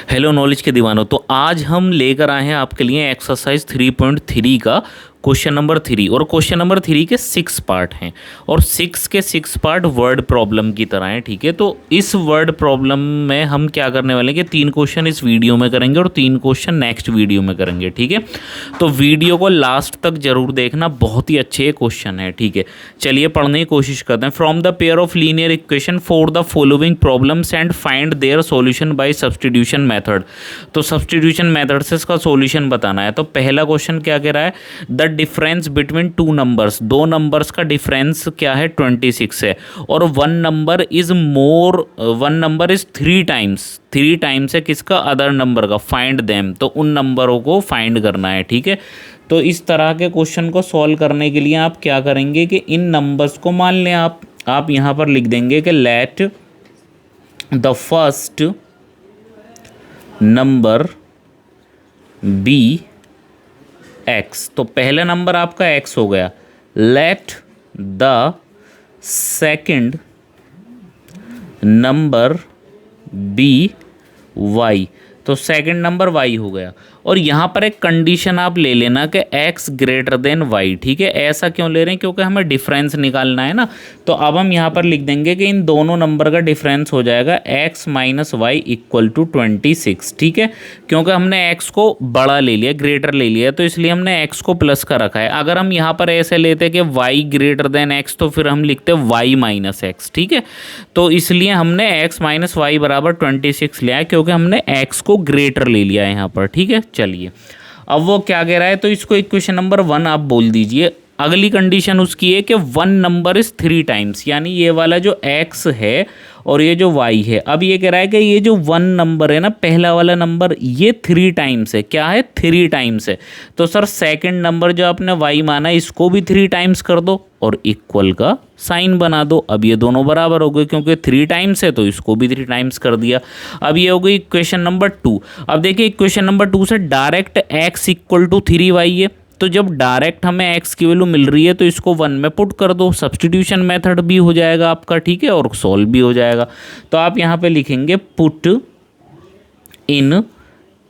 Hello knowledge के दीवानों। तो आज हम लेकर आए हैं आपके लिए एक्सरसाइज 3.3 का क्वेश्चन नंबर 3। और क्वेश्चन नंबर 3 के 6 पार्ट हैं और 6 के 6 पार्ट वर्ड प्रॉब्लम की तरह हैं। ठीक है, तो इस वर्ड प्रॉब्लम में हम क्या करने वाले हैं कि 3 क्वेश्चन इस वीडियो में करेंगे और 3 क्वेश्चन नेक्स्ट वीडियो में करेंगे। ठीक है, तो वीडियो को लास्ट तक जरूर देखना, बहुत ही अच्छे क्वेश्चन है। ठीक है, चलिए पढ़ने की कोशिश करते हैं। From the pair of linear equation for the following problems and find their solution bye substitution method. तो सब्स्टिट्यूशन मेथड से इसका सॉल्यूशन बताना है। तो पहला क्वेश्चन क्या कह रहा है, the difference between two numbers, दो नंबर्स का डिफरेंस क्या है 26 है, और वन नंबर इज 3 टाइम्स है किसका, अदर नंबर का। फाइंड देम, तो उन नंबरों को फाइंड करना है। ठीक है, तो इस तरह के क्वेश्चन को सॉल्व करने के लिए आप क्या करेंगे कि इन नंबर्स को मान लें आप यहाँ पर लिख देंगे कि let the first number be X. तो पहला नंबर आपका एक्स हो गया। Let the second number be Y, तो सेकंड नंबर वाई हो गया। और यहाँ पर एक कंडीशन आप ले लेना कि x ग्रेटर देन y। ठीक है, ऐसा क्यों ले रहे हैं, क्योंकि हमें डिफरेंस निकालना है ना। तो अब हम यहाँ पर लिख देंगे कि इन दोनों नंबर का डिफरेंस हो जाएगा x minus Y equal to 26। ठीक है, क्योंकि हमने x को बड़ा ले लिया, ग्रेटर ले लिया, तो इसलिए हमने x को प्लस का रखा है। अगर हम यहाँ पर ऐसे लेते कि y ग्रेटर देन x, तो फिर हम लिखते y माइनस एक्स। ठीक है, तो इसलिए हमने x माइनस वाई बराबर 26 लिया है, क्योंकि हमने x को ग्रेटर ले लिया है यहाँ पर। ठीक है, चलिए अब वो क्या कह रहा है, तो इसको इक्वेशन नंबर 1 आप बोल दीजिए। अगली कंडीशन उसकी है कि वन नंबर इज 3 टाइम्स, यानी ये वाला जो x है और ये जो y है। अब ये कह रहा है कि ये जो वन नंबर है ना, पहला वाला नंबर, ये 3 टाइम्स है। क्या है, 3 टाइम्स है। तो सर सेकंड नंबर जो आपने y माना, इसको भी 3 टाइम्स कर दो और इक्वल का साइन बना दो। अब ये दोनों बराबर हो गए, क्योंकि 3 टाइम्स है तो इसको भी 3 टाइम्स कर दिया। अब ये हो गई इक्वेशन नंबर 2। अब देखिए इक्वेशन नंबर 2 से direct x equal to 3y है। तो जब डायरेक्ट हमें x की वैल्यू मिल रही है तो इसको 1 में पुट कर दो, सब्स्टिट्यूशन मेथड भी हो जाएगा आपका। ठीक है, और सॉल्व भी हो जाएगा। तो आप यहाँ पे लिखेंगे पुट इन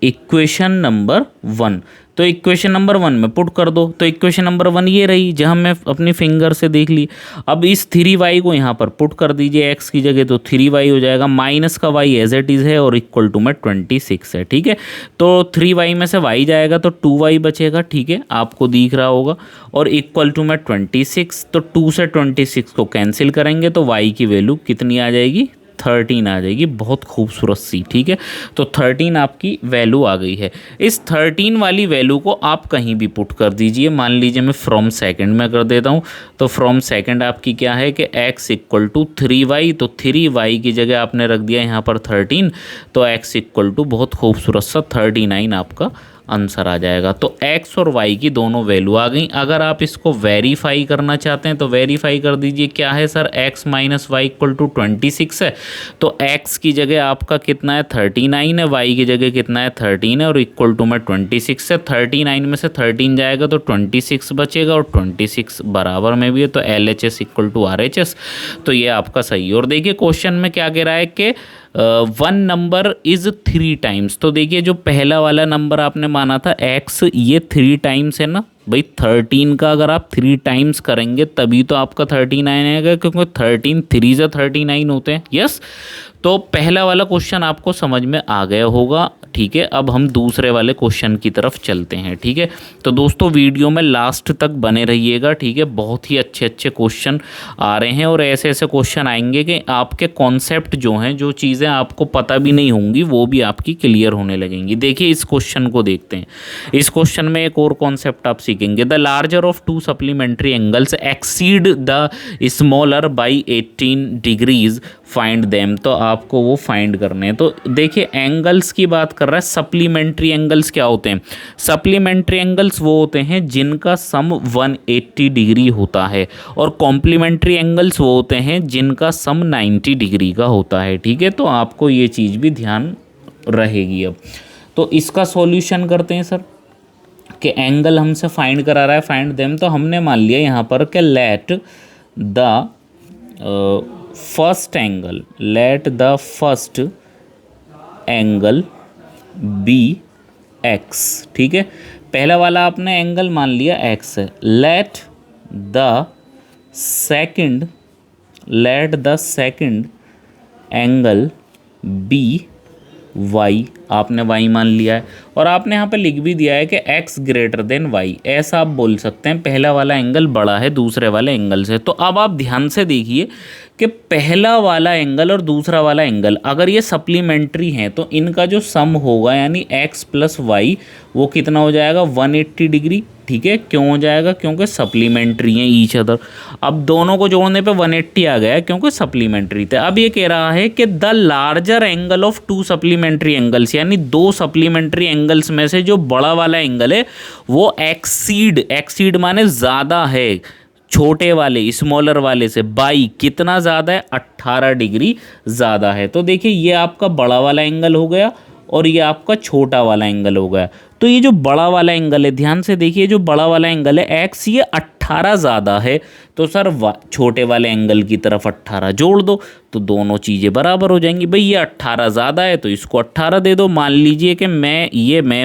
इक्वेशन नंबर 1। तो इक्वेशन नंबर 1 में पुट कर दो। तो इक्वेशन नंबर 1 ये रही, जहाँ मैं अपनी फिंगर से देख ली। अब इस 3y को यहाँ पर पुट कर दीजिए x की जगह, तो 3y हो जाएगा, माइनस का y एज इट इज़ है और इक्वल टू में 26 है। ठीक है, तो 3y में से y जाएगा तो 2y बचेगा। ठीक है, आपको दिख रहा होगा, और इक्वल टू में 26। तो 2 से 26 को कैंसिल करेंगे तो y की वैल्यू कितनी आ जाएगी, 13 आ जाएगी। बहुत खूबसूरत सी। ठीक है, तो 13 आपकी वैल्यू आ गई है। इस 13 वाली वैल्यू को आप कहीं भी पुट कर दीजिए। मान लीजिए मैं फ्रॉम सेकंड में कर देता हूँ, तो फ्रॉम सेकंड आपकी क्या है कि x इक्वल टू 3y, तो 3y की जगह आपने रख दिया यहाँ पर 13, तो x इक्वल टू बहुत खूबसूरत सा 39 आपका आंसर आ जाएगा। तो x और y की दोनों वैल्यू आ गई। अगर आप इसको वेरीफाई करना चाहते हैं तो वेरीफाई कर दीजिए। क्या है sir, x minus Y equal to 26 है, तो x की जगह आपका कितना है 39 है, y की जगह कितना है 13 है, और इक्वल टू में 26 है। 39 में से 13 जाएगा तो 26 बचेगा, और 26 बराबर में भी है, तो LHS इक्वल टू RHS। तो ये आपका सही है। और देखिए क्वेश्चन में क्या कह रहा है कि वन नंबर इज़ 3 टाइम्स। तो देखिए जो पहला वाला नंबर आपने माना था x, ये 3 टाइम्स है ना भाई। 13 का अगर आप 3 टाइम्स करेंगे तभी तो आपका 39 आएगा, क्योंकि 13 3 से 39 होते हैं। यस, तो पहला वाला क्वेश्चन आपको समझ में आ गया होगा। ठीक है, अब हम दूसरे वाले क्वेश्चन की तरफ चलते हैं। ठीक है, तो दोस्तों वीडियो में लास्ट तक बने रहिएगा। ठीक है, बहुत ही अच्छे अच्छे क्वेश्चन आ रहे हैं, और ऐसे ऐसे क्वेश्चन आएंगे कि आपके कॉन्सेप्ट जो हैं, जो चीज़ें आपको पता भी नहीं होंगी, वो भी आपकी क्लियर होने लगेंगी। देखिए इस क्वेश्चन को देखते हैं। इस क्वेश्चन में एक और कॉन्सेप्ट आप सीखेंगे। The larger of 2 supplementary angles exceed the smaller by 18 degrees, find them. तो आपको वो फाइंड करने हैं। तो देखिए एंगल्स की बात कर रहा है। सप्लीमेंट्री एंगल्स क्या होते हैं, सप्लीमेंट्री एंगल्स वो होते हैं जिनका सम 180 डिग्री होता है, और कॉम्प्लीमेंट्री एंगल्स वो होते हैं जिनका सम 90 डिग्री का होता है। ठीक है, तो आपको ये चीज़ भी ध्यान रहेगी। अब तो इसका सॉल्यूशन करते हैं सर, कि एंगल हमसे फाइंड करा रहा है, फाइंड देम। तो हमने मान लिया यहाँ पर कि let the first angle, let the first angle be X, ठीक है। पहला वाला आपने एंगल मान लिया एक्स है। Let the second angle be Y, आपने वाई मान लिया है और आपने यहाँ पे लिख भी दिया है कि एक्स ग्रेटर देन वाई, ऐसा आप बोल सकते हैं पहला वाला एंगल बड़ा है दूसरे वाले एंगल से। तो अब आप ध्यान से देखिए कि पहला वाला एंगल और दूसरा वाला एंगल अगर ये सप्लीमेंट्री हैं तो इनका जो सम होगा यानी एक्स प्लस वाई वो कितना हो जाएगा 180 डिग्री, ठीक है। क्यों हो जाएगा? क्योंकि सप्लीमेंट्री हैं ईच अदर। अब दोनों को जोड़ने पे 180 आ गया क्योंकि सप्लीमेंट्री थे। अब ये कह रहा है कि the larger angle of to supplementary angles, यानी दो सप्लीमेंट्री एंगल्स में से जो बड़ा वाला एंगल है वो एक्सीड माने ज़्यादा है छोटे वाले स्मॉलर वाले से बाई, कितना ज़्यादा है 18 डिग्री ज़्यादा है। तो देखिए ये आपका बड़ा वाला एंगल हो गया और ये आपका छोटा वाला एंगल हो गया। तो ये जो बड़ा वाला एंगल है, ध्यान से देखिए, जो बड़ा वाला एंगल है एक्स ये 18 ज़्यादा है, तो सर छोटे वाले एंगल की तरफ 18 जोड़ दो तो दोनों चीज़ें बराबर हो जाएंगी। भाई ये 18 ज़्यादा है तो इसको 18 दे दो। मान लीजिए कि मैं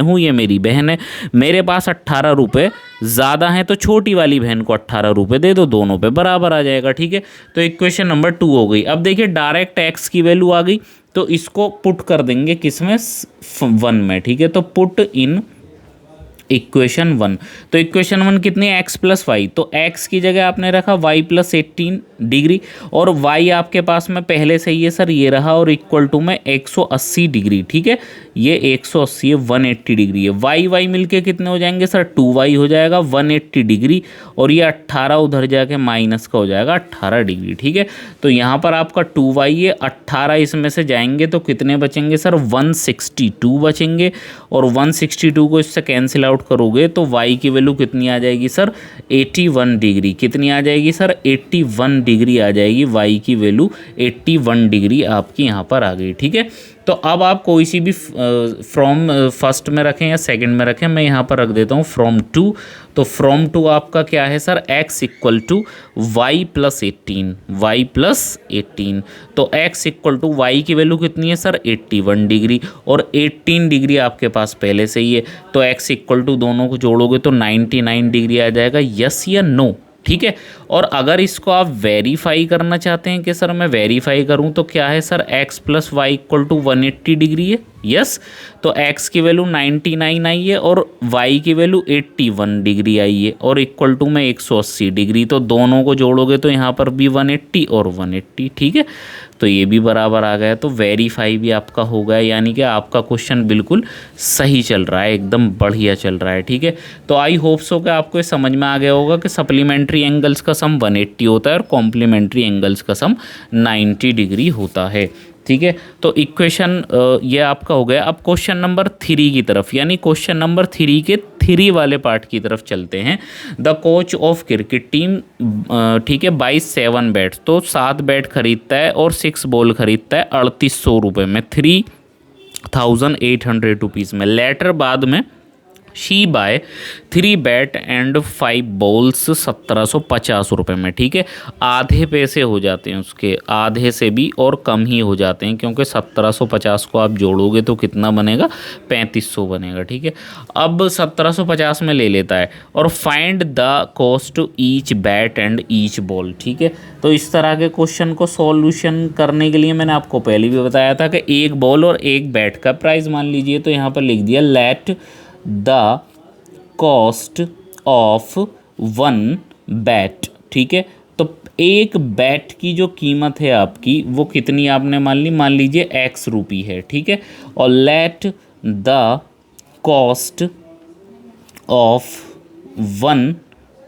हूँ, ये मेरी बहन है, मेरे पास 18 रुपये ज़्यादा हैं तो छोटी वाली बहन को 18 रुपये दे दो, दोनों पे बराबर आ जाएगा, ठीक है। तो इक्वेशन नंबर 2 हो गई। अब देखिए डायरेक्ट एक्स की वैल्यू आ गई तो इसको पुट कर देंगे किसमें 1 में, ठीक है। तो पुट इन इक्वेशन 1, तो इक्वेशन 1 कितनी है एक्स प्लस वाई, तो एक्स की जगह आपने रखा वाई प्लस 18 डिग्री और वाई आपके पास में पहले से ही है सर ये रहा और इक्वल टू में 180 डिग्री, ठीक है। ये 180 है 180 डिग्री है। वाई मिलके कितने हो जाएंगे सर 2y हो जाएगा 180 डिग्री और ये 18 उधर जाके माइनस का हो जाएगा 18 डिग्री, ठीक है। तो यहाँ पर आपका 2y है, 18 इसमें से जाएंगे तो कितने बचेंगे सर 162 बचेंगे और 162 को इससे कैंसिल आउट करोगे तो y की वैल्यू कितनी आ जाएगी सर 81 डिग्री। कितनी आ जाएगी सर 81 डिग्री आ जाएगी, y की वैल्यू 81 डिग्री आपकी यहाँ पर आ गई, ठीक है। तो अब आप कोई सी भी फ्रॉम फर्स्ट में रखें या सेकंड में रखें, मैं यहाँ पर रख देता हूँ फ्रॉम 2। तो फ्रॉम 2 आपका क्या है sir x equal to Y plus 18, तो x इक्वल टू वाई की वैल्यू कितनी है सर 81 डिग्री और 18 डिग्री आपके पास पहले से ही है, तो x इक्वल टू दोनों को जोड़ोगे तो 99 डिग्री आ जाएगा, यस या नो, ठीक है। और अगर इसको आप वेरीफाई करना चाहते हैं कि सर मैं वेरीफाई करूं तो क्या है sir x plus Y equal to 180 degree है, यस। तो x की वैल्यू 99 आई है और y की वैल्यू 81 डिग्री आई है और इक्वल टू में 180 डिग्री, तो दोनों को जोड़ोगे तो यहाँ पर भी 180 और 180, ठीक है। तो ये भी बराबर आ गया, तो वेरीफाई भी आपका हो गया, यानी कि आपका क्वेश्चन बिल्कुल सही चल रहा है, एकदम बढ़िया चल रहा है, ठीक है। तो आई होप सो कि आपको ये समझ में आ गया होगा कि सप्लीमेंट्री एंगल्स का सम 180 होता है और कॉम्प्लीमेंट्री एंगल्स का सम 90 डिग्री होता है, ठीक है। तो इक्वेशन ये आपका हो गया। अब क्वेश्चन नंबर 3 की तरफ, यानी क्वेश्चन नंबर 3 के 3 वाले पार्ट की तरफ चलते हैं। The coach of cricket team, ठीक है, बाई 7 बैट्स, तो 7 बैट खरीदता है और 6 बॉल खरीदता है 3800 रुपये में, 3800 रुपीज़ में। लेटर बाद में she buy 3 bat and 5 balls 1750 रुपये में, ठीक है। आधे पैसे हो जाते हैं उसके, आधे से भी और कम ही हो जाते हैं क्योंकि 1750 को आप जोड़ोगे तो कितना बनेगा 3500 बनेगा, ठीक है। अब 1750 में ले लेता है और find the cost each bat and each ball, ठीक है। तो इस तरह के क्वेश्चन को सॉल्यूशन करने के लिए मैंने आपको पहले भी बताया था कि एक बॉल और एक बैट का प्राइस मान लीजिए, तो यहाँ पर लिख दिया let the cost of 1 bat, ठीक है। तो एक बैट की जो कीमत है आपकी वो कितनी आपने मान लीजिए x रुपी है, ठीक है। और let the cost of 1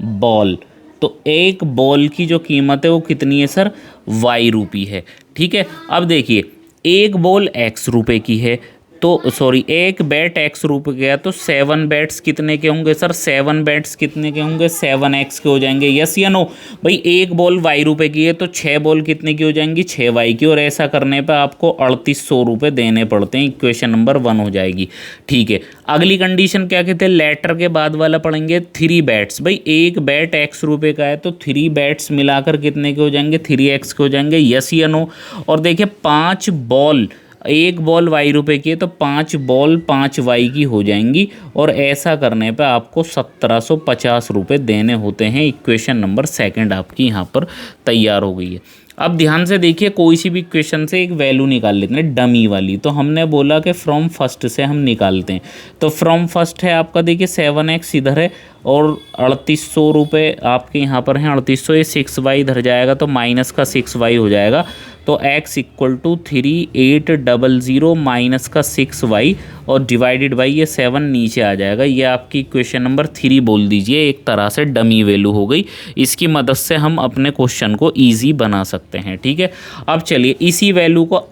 ball, तो एक बॉल की जो कीमत है वो कितनी है सर y रुपी है, ठीक है। अब देखिए एक बॉल x रुपए की है, तो सॉरी एक बैट x रुपये गया, तो 7 बैट्स कितने के होंगे सर 7 बैट्स कितने के होंगे 7x के हो जाएंगे, यस या नो। भाई एक बॉल y रुपये की है तो 6 बॉल कितने की हो जाएंगी 6y की, और ऐसा करने पर आपको 3800 रुपये देने पड़ते हैं, इक्वेशन नंबर 1 हो जाएगी, ठीक है। अगली कंडीशन क्या कहते हैं, लेटर के बाद वाला पढ़ेंगे 3 बैट्स। भाई एक बैट x रुपये का है तो 3 बैट्स मिलाकर कितने के हो जाएंगे 3x के हो जाएंगे, यस या नो। और देखिए 5 बॉल एक बॉल वाई रुपए की है तो 5 बॉल 5 वाई की हो जाएंगी, और ऐसा करने पे आपको 1750 रुपये देने होते हैं। इक्वेशन नंबर सेकंड आपकी यहाँ पर तैयार हो गई है। अब ध्यान से देखिए, कोई सी भी इक्वेशन से एक वैल्यू निकाल लेते हैं डमी वाली। तो हमने बोला कि फ्रॉम फर्स्ट से हम निकालते हैं। तो फ्रॉम फर्स्ट है आपका, देखिए 7x इधर है और 3800 रुपये आपके यहाँ पर हैं। 3800 ये 6y इधर जाएगा तो माइनस का 6y हो जाएगा। तो x इक्वल टू 3800 माइनस का 6y और डिवाइडेड बाई ये 7 नीचे आ जाएगा। ये आपकी इक्वेशन नंबर 3 बोल दीजिए, एक तरह से डमी वैल्यू हो गई। इसकी मदद से हम अपने क्वेश्चन को ईजी बना सकते हैं, ठीक है। अब चलिए इसी वैल्यू को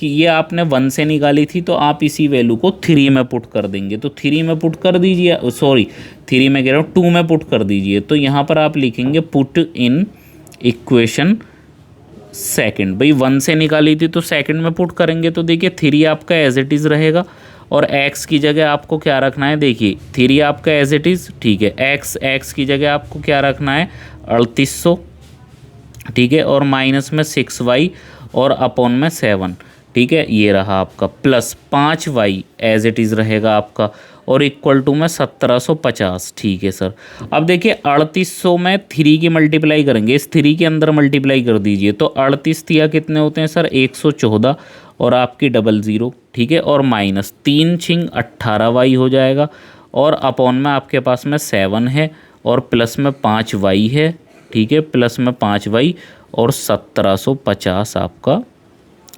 ये आपने 1 से निकाली थी तो आप इसी वैल्यू को 3 में पुट कर देंगे। तो 3 में पुट कर दीजिए, सॉरी 3 में कह रहा हूँ 2 में पुट कर दीजिए। तो यहाँ पर आप लिखेंगे पुट इन इक्वेशन सेकंड। भाई 1 से निकाली थी तो सेकंड में पुट करेंगे तो देखिए 3 आपका एज इट इज़ रहेगा, और x की जगह आपको क्या रखना है, देखिए 3 आपका एज इट इज़, ठीक है। x की जगह आपको क्या रखना है 3800, ठीक है, और माइनस में 6y और अपॉन में 7, ठीक है। ये रहा आपका plus 5y as it is रहेगा आपका, और इक्वल टू में 1750, ठीक है सर। अब देखिए 3800 में 3 की मल्टीप्लाई करेंगे, इस 3 के अंदर मल्टीप्लाई कर दीजिए तो 38 तिया कितने होते हैं सर 114 और आपकी 00, ठीक है, और माइनस 3 छिंग 18y हो जाएगा, और अपॉन में आपके पास में 7 है और प्लस में 5y है, ठीक है, प्लस में 5y और 1750 आपका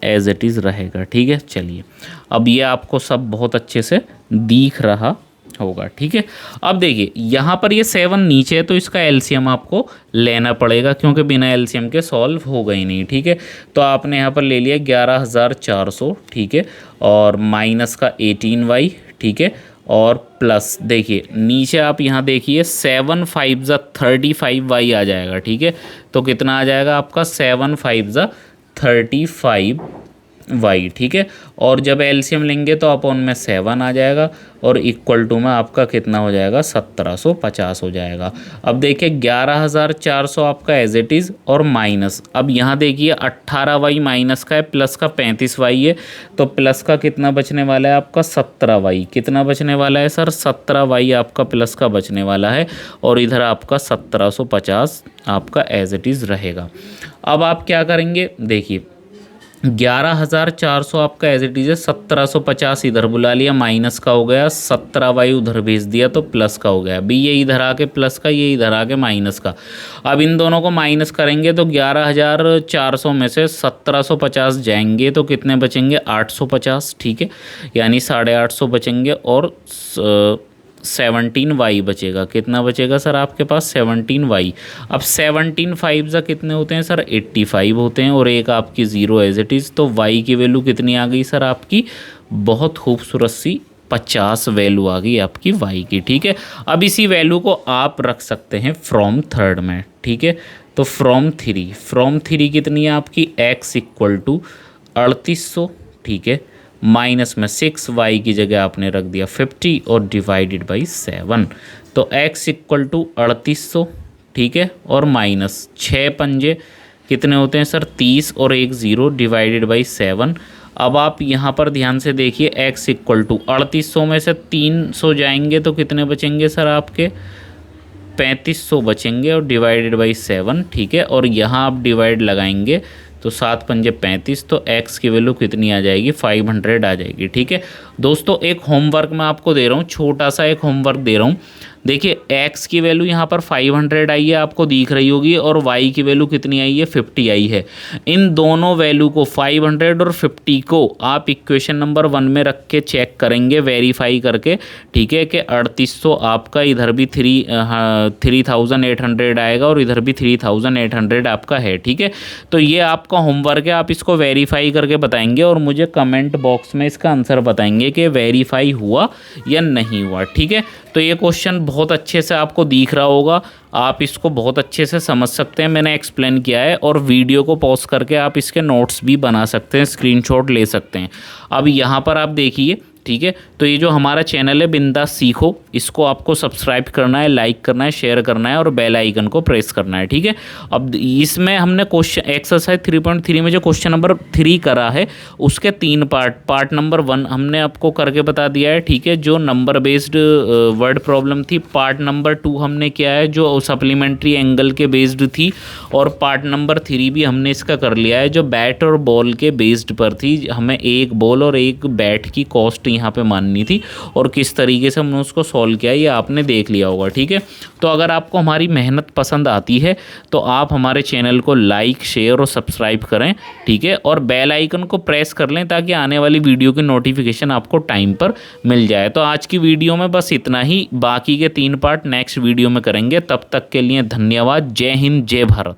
एज इट इज़ रहेगा, ठीक है। चलिए अब ये आपको सब बहुत अच्छे से दिख रहा होगा, ठीक है। अब देखिए यहाँ पर ये 7 नीचे है तो इसका एलसीएम आपको लेना पड़ेगा, क्योंकि बिना एलसीएम के सॉल्व होगा ही नहीं, ठीक है। तो आपने यहाँ पर ले लिया 11400, ठीक है, और माइनस का 18y, ठीक है, और प्लस देखिए नीचे आप यहाँ देखिए 7 5 ज़ा 35y आ जाएगा, ठीक है। तो कितना आ जाएगा आपका 7 5 ज़ा 35y, ठीक है, और जब एलसीएम लेंगे तो अपॉन में 7 आ जाएगा और इक्वल टू में आपका कितना हो जाएगा 1750 हो जाएगा। अब देखिए 11400 आपका एज इट इज़ और माइनस, अब यहाँ देखिए 18y माइनस का है, प्लस का 35y है, तो प्लस का कितना बचने वाला है आपका 17y। कितना बचने वाला है सर 17y आपका प्लस का बचने वाला है, और इधर आपका 1750 आपका एज इट इज़ रहेगा। अब आप क्या करेंगे, देखिए 11400 आपका एज इट इज़ है, 1750 इधर बुला लिया, माइनस का हो गया, 17y उधर भेज दिया तो प्लस का हो गया। अभी ये इधर आके प्लस का, ये इधर आके माइनस का। अब इन दोनों को माइनस करेंगे तो 11400 में से 1750 जाएंगे तो कितने बचेंगे 850, ठीक है, यानी 850 बचेंगे, और 17y बचेगा। कितना बचेगा सर आपके पास 17y। अब 17 5 ज़ा कितने होते हैं सर 85 होते हैं, और एक आपकी 0 एज इट इज़, तो y की वैल्यू कितनी आ गई सर आपकी, बहुत खूबसूरत सी 50 वैल्यू आ गई आपकी y की, ठीक है। अब इसी वैल्यू को आप रख सकते हैं फ्रॉम थर्ड में, ठीक है। तो फ्रॉम 3 कितनी है आपकी x इक्वल टू 3800, ठीक है, माइनस में 6y की जगह आपने रख दिया 50 और डिवाइडेड बाई 7। तो x इक्वल टू 3800, ठीक है, और माइनस 6 पंजे कितने होते हैं सर 30 और 1 0 डिवाइडेड बाई 7। अब आप यहाँ पर ध्यान से देखिए x इक्वल टू 3800 में से 300 जाएंगे तो कितने बचेंगे सर आपके 3500 बचेंगे, और डिवाइडेड बाई 7, ठीक है, और यहाँ आप डिवाइड लगाएंगे तो 7 पंजे 35, तो x की वैल्यू कितनी आ जाएगी 500 आ जाएगी, ठीक है। दोस्तों एक होमवर्क मैं आपको दे रहा हूँ, छोटा सा एक होमवर्क दे रहा हूँ। देखिए x की वैल्यू यहाँ पर 500 आई है, आपको दिख रही होगी, और y की वैल्यू कितनी आई है 50 आई है। इन दोनों वैल्यू को 500 और 50 को आप इक्वेशन नंबर 1 में रख के चेक करेंगे, वेरीफाई करके, ठीक है, कि 3800 आपका इधर भी 3800 आएगा और इधर भी 3800 आपका है, ठीक है। तो ये आपका होमवर्क है, आप इसको वेरीफाई करके बताएंगे और मुझे कमेंट बॉक्स में इसका आंसर बताएंगे कि वेरीफाई हुआ या नहीं हुआ, ठीक है। तो ये क्वेश्चन बहुत अच्छे से आपको दिख रहा होगा, आप इसको बहुत अच्छे से समझ सकते हैं, मैंने एक्सप्लेन किया है, और वीडियो को पॉज करके आप इसके नोट्स भी बना सकते हैं, स्क्रीनशॉट ले सकते हैं। अब यहाँ पर आप देखिए ठीक है। तो ये जो हमारा चैनल है बिंदास सीखो, इसको आपको सब्सक्राइब करना है, लाइक करना है, शेयर करना है और बेल आइकन को प्रेस करना है, ठीक है। अब इसमें हमने क्वेश्चन एक्सरसाइज 3.3 में जो क्वेश्चन नंबर 3 करा है उसके 3 पार्ट नंबर 1 हमने आपको करके बता दिया है, ठीक है, जो नंबर बेस्ड वर्ड प्रॉब्लम थी। पार्ट नंबर 2 हमने किया है जो सप्लीमेंट्री एंगल के बेस्ड थी, और पार्ट नंबर 3 भी हमने इसका कर लिया है जो बैट और बॉल के बेस्ड पर थी। हमें एक बॉल और एक बैट की कॉस्ट यहाँ पे माननी थी और किस तरीके से हमने उसको सॉल्व किया ये आपने देख लिया होगा, ठीक है। तो अगर आपको हमारी मेहनत पसंद आती है तो आप हमारे चैनल को लाइक, शेयर और सब्सक्राइब करें, ठीक है, और बेल आइकन को प्रेस कर लें ताकि आने वाली वीडियो की नोटिफिकेशन आपको टाइम पर मिल जाए। तो आज की वीडियो में बस इतना ही, बाकी के 3 पार्ट नेक्स्ट वीडियो में करेंगे। तब तक के लिए धन्यवाद। जय हिंद, जय भारत।